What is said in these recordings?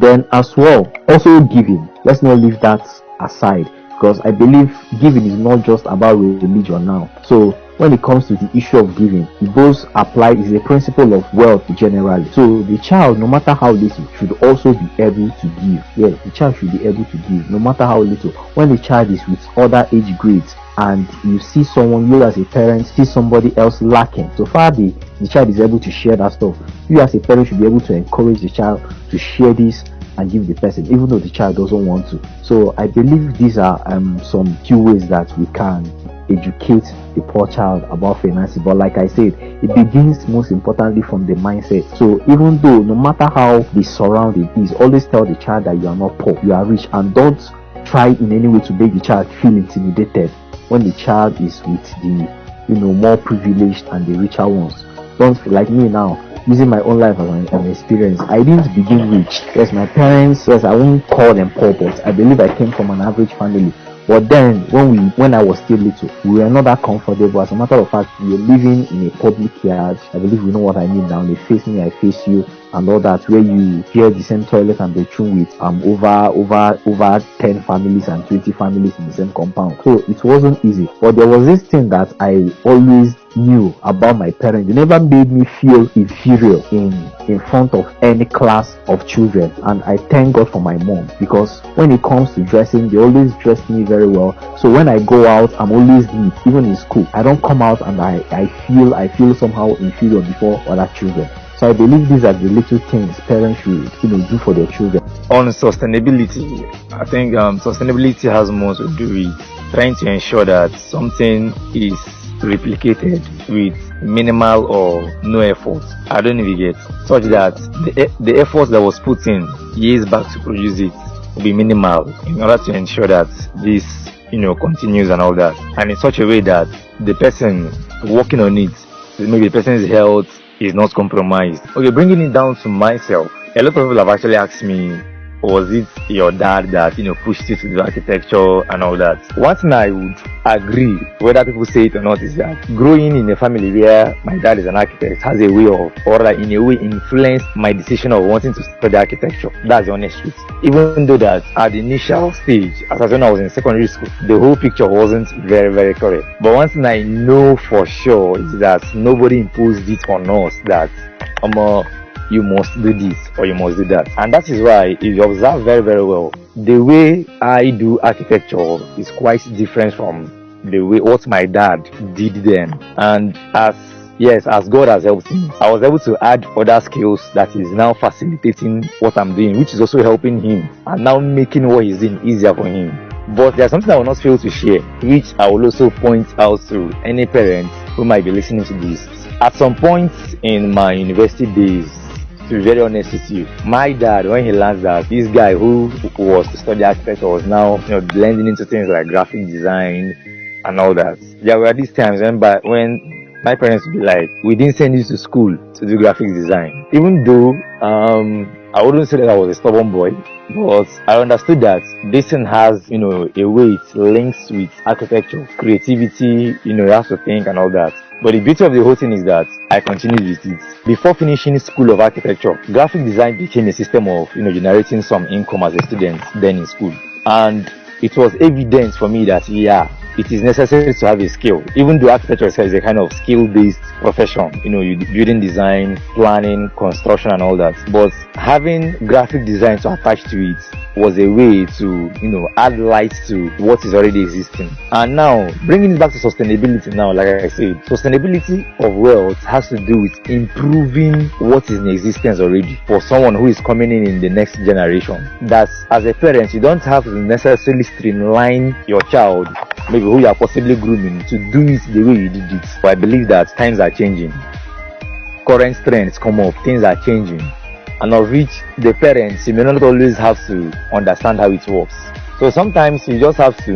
Then as well, also giving. Let's not leave that aside, because I believe giving is not just about religion now. So when it comes to the issue of giving, it both apply is a principle of wealth generally. So the child, no matter how little, should also be able to give. Yeah, the child should be able to give, no matter how little. When the child is with other age grades and you see someone, you as a parent see somebody else lacking, so far the child is able to share that stuff, you as a parent should be able to encourage the child to share this and give the person, even though the child doesn't want to. So I believe these are some few ways that we can educate the poor child about finances. But like I said, it begins most importantly from the mindset. So even though no matter how the surrounding is, always tell the child that you are not poor, you are rich, and don't try in any way to make the child feel intimidated when the child is with the more privileged and the richer ones. Don't feel like me now, using my own life as an experience. I didn't begin rich. Yes, my parents, yes, I won't call them poor, but I believe I came from an average family. But then when I was still little, we were not that comfortable. As a matter of fact, we were living in a public yard. I believe you know what I mean now. They face me, I face you, and all that, where you share the same toilet and bedroom with over 10 families and 20 families in the same compound. So it wasn't easy. But there was this thing that I always knew about my parents. They never made me feel inferior in front of any class of children, and I thank God for my mom, because when it comes to dressing, they always dress me very well. So when I go out, I'm always neat. Even in school, I don't come out and I feel somehow inferior before other children. So I believe these are the little things parents should do for their children. On sustainability, I think sustainability has more to do with trying to ensure that something is replicated with minimal or no effort. I don't know if you get, such that the effort that was put in years back to produce it will be minimal, in order to ensure that this continues and all that, and in such a way that the person working on it, maybe the person's health is not compromised. Okay, bringing it down to myself, a lot of people have actually asked me, was it your dad that pushed you to do architecture and all that? One thing I would agree, whether people say it or not, is that growing in a family where my dad is an architect has a way of, or like in a way, influenced my decision of wanting to study architecture. That's the honest truth. Even though that at the initial stage, as when I was in secondary school, the whole picture wasn't very, very correct. But one thing I know for sure is that nobody imposed it on us that you must do this or you must do that. And that is why, if you observe very, very well, the way I do architecture is quite different from the way what my dad did then. And as God has helped me, I was able to add other skills that is now facilitating what I'm doing, which is also helping him and now making what he's doing easier for him. But there's something I will not fail to share, which I will also point out to any parents who might be listening to this. At some point in my university days, to be very honest with you, my dad, when he learned that this guy who was to study architecture was now blending into things like graphic design and all that, there were these times when my parents would be like, we didn't send you to school to do graphic design. Even though I wouldn't say that I was a stubborn boy, but I understood that this thing has a way it links with architecture, creativity, you have to think and all that. But the beauty of the whole thing is that I continued with it. Before finishing School of Architecture, graphic design became a system of generating some income as a student then in school. And it was evident for me that it is necessary to have a skill. Even though architecture is a kind of skill-based profession, you building design, planning, construction and all that. But having graphic design to attach to it was a way to, add light to what is already existing. And now, bringing it back to sustainability now, like I said, sustainability of wealth has to do with improving what is in existence already for someone who is coming in the next generation. That as a parent, you don't have to necessarily streamline your child, maybe who you are possibly grooming, to do it the way you did it. But I believe that times are changing. Current trends come up, things are changing. And of which the parents, you may not always have to understand how it works. So sometimes you just have to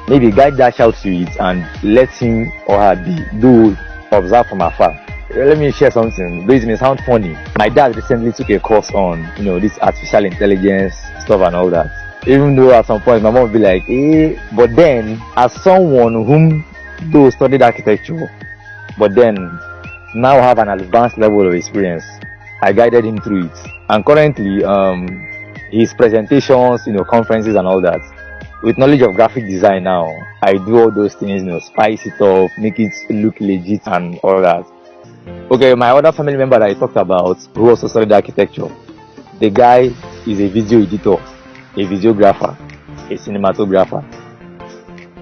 maybe guide that child to it and let him or her observe from afar. Let me share something. Though it may sound funny, my dad recently took a course on, this artificial intelligence stuff and all that. Even though at some point my mom would be like, but then as someone whom though studied architecture, but then now have an advanced level of experience, I guided him through it. And currently, his presentations, conferences and all that. With knowledge of graphic design now, I do all those things, spice it up, make it look legit and all that. Okay, my other family member that I talked about, who also studied architecture, the guy is a video editor, a videographer, a cinematographer.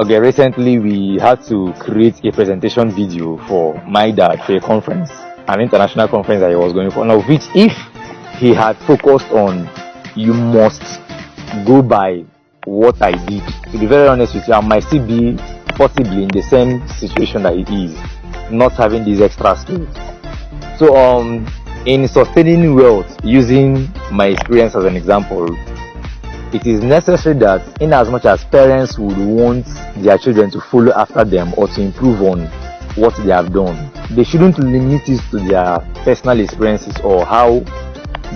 Okay, recently we had to create a presentation video for my dad for a conference, an international conference that he was going for. Now, which if he had focused on, you must go by what I did, to be very honest with you, I might still be possibly in the same situation that he is, not having these extra skills. So in sustaining wealth, using my experience as an example, it is necessary that in as much as parents would want their children to follow after them or to improve on what they have done, they shouldn't limit it to their personal experiences or how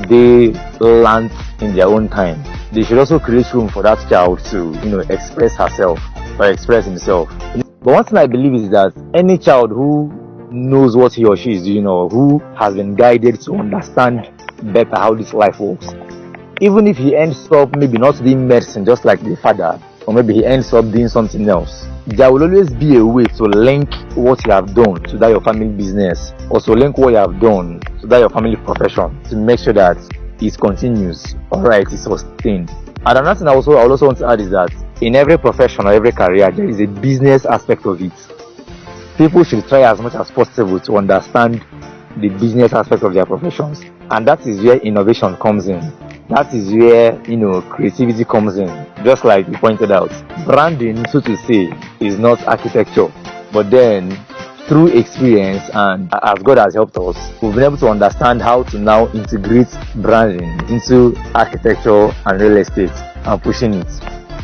they learned in their own time. They should also create room for that child to, express herself or express himself. But one thing I believe is that any child who knows what he or she is doing, or who has been guided to understand better how this life works, even if he ends up maybe not doing medicine just like the father, or maybe he ends up doing something else, there will always be a way to link what you have done to that your family business, or to link what you have done to that your family profession, to make sure that it continues, alright, it's sustained. And another thing I also want to add is that in every profession or every career, there is a business aspect of it. People should try as much as possible to understand the business aspect of their professions, and that is where innovation comes in. That is where creativity comes in. Just like you pointed out, branding, so to say, is not architecture, but then through experience and as God has helped us, we've been able to understand how to now integrate branding into architecture and real estate and pushing it.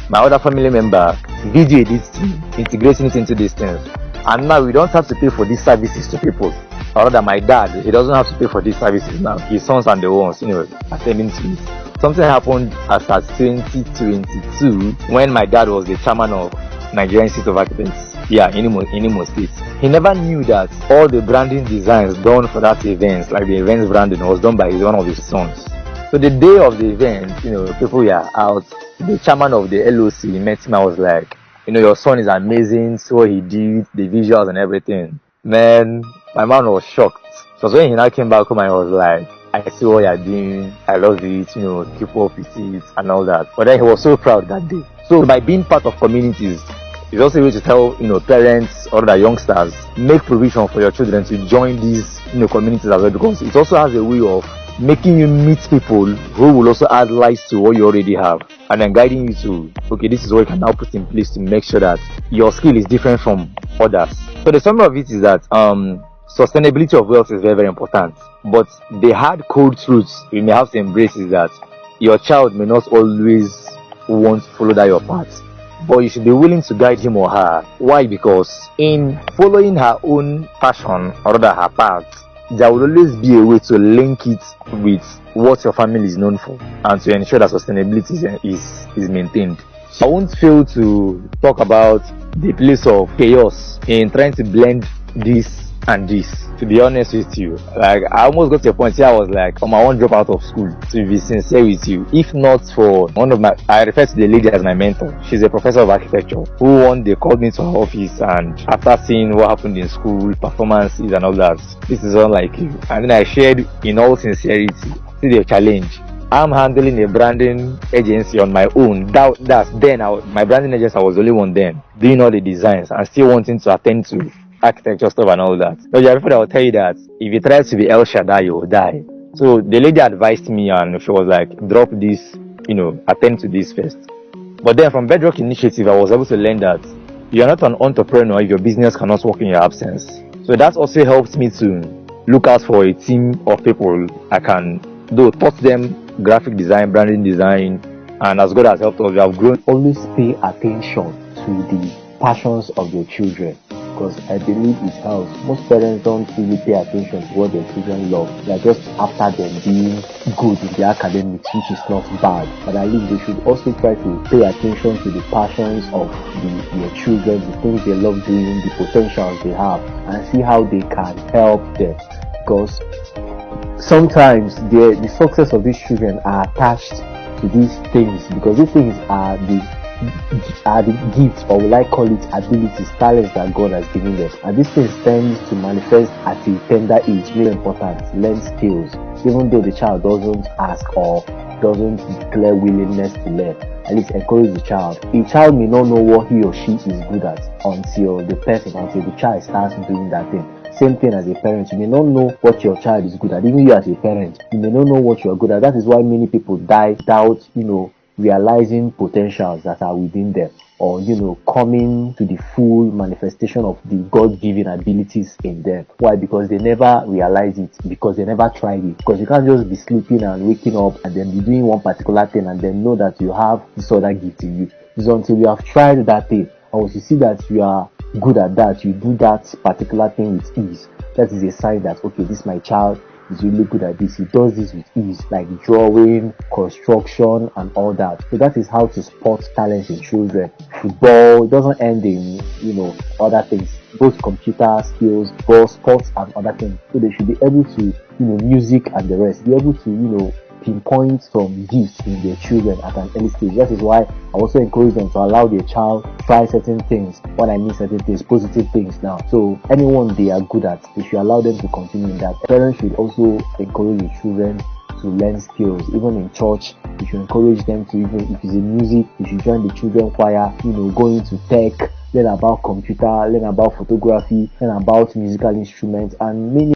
My other family member, video editing, integrating it into these things. And now we don't have to pay for these services to people. Or rather, my dad, he doesn't have to pay for these services now. His sons and the ones, attending to it. Something happened as at 2022 when my dad was the chairman of Nigerian Institute of Architects. In Imo State. He never knew that all the branding designs done for that event, like the event's branding, was done by one of his sons. So the day of the event, people were out. The chairman of the LOC met me. I was like, your son is amazing. So he did the visuals and everything. Man, my man was shocked. So when he now came back home, I was like, I see what you're doing. I love it. Keep up with it and all that. But then he was so proud that day. So by being part of communities, it's also a way to tell parents or the youngsters, make provision for your children to join these communities as well, because it also has a way of making you meet people who will also add light to what you already have, and then guiding you to, okay, this is what you can now put in place to make sure that your skill is different from others. So the summary of it is that sustainability of wealth is very, very important, but the hard cold truths we may have to embrace is that your child may not always want to follow that your path, but you should be willing to guide him or her. Why? Because in following her own passion or rather her path, there will always be a way to link it with what your family is known for, and to ensure that sustainability is maintained. I won't fail to talk about the place of chaos in trying to blend this and this. To be honest with you, like, I almost got to a point where I was like, I want to drop out of school, to be sincere with you. If not for I refer to the lady as my mentor. She's a professor of architecture who one day called me to her office, and after seeing what happened in school, performances and all that, this is unlike you. And then I shared in all sincerity, see the challenge. I'm handling a branding agency on my own. My branding agency, I was the only one then, doing all the designs and still wanting to attend to architecture stuff and all that. But there are people that will tell you that if you try to be El Shaddai, you will die. So the lady advised me, and she was like, drop this, attend to this first. But then from Bedrock Initiative, I was able to learn that you're not an entrepreneur if your business cannot work in your absence. So that also helped me to look out for a team of people I can taught them graphic design, branding design, and as God has helped us, we have grown. Always pay attention to the passions of your children, because I believe it helps. Most parents don't really pay attention to what their children love. They're just after them being good in the academics, which is not bad. But I believe they should also try to pay attention to the passions of their children, the things they love doing, the potentials they have, and see how they can help them. Because sometimes the success of these children are attached to these things, because these things are the gifts, or will I call it abilities, talents that God has given them. And these things tend to manifest at a tender age. Very important. Learn skills, even though the child doesn't ask or doesn't declare willingness to learn. At least encourage the child. A child may not know what he or she is good at until the child starts doing that thing. Same thing as a parent. You may not know what your child is good at. Even you as a parent, you may not know what you are good at. That is why many people doubt, realizing potentials that are within them, or coming to the full manifestation of the God-given abilities in them. Why? Because they never realize it, because they never tried it. Because you can't just be sleeping and waking up and then be doing one particular thing and then know that you have this other gift in you. It's until you have tried that thing, and once you see that you are good at that, you do that particular thing with ease. That is a sign that, okay, this my child is really good at this. He does this with ease, like drawing, construction, and all that. So that is how to spot talents in children. Football doesn't end in other things, both computer skills, ball, sports, and other things. So they should be able to music and the rest, be able to pinpoint some gifts in their children at an early stage. That is why I also encourage them to allow their child try certain things. What I mean certain things, positive things now. So anyone they are good at, they should allow them to continue in that. Parents should also encourage the children to learn skills. Even in church, you should encourage them to, even if it's in music, you should join the children choir, go into tech, learn about computer, learn about photography, learn about musical instruments, and many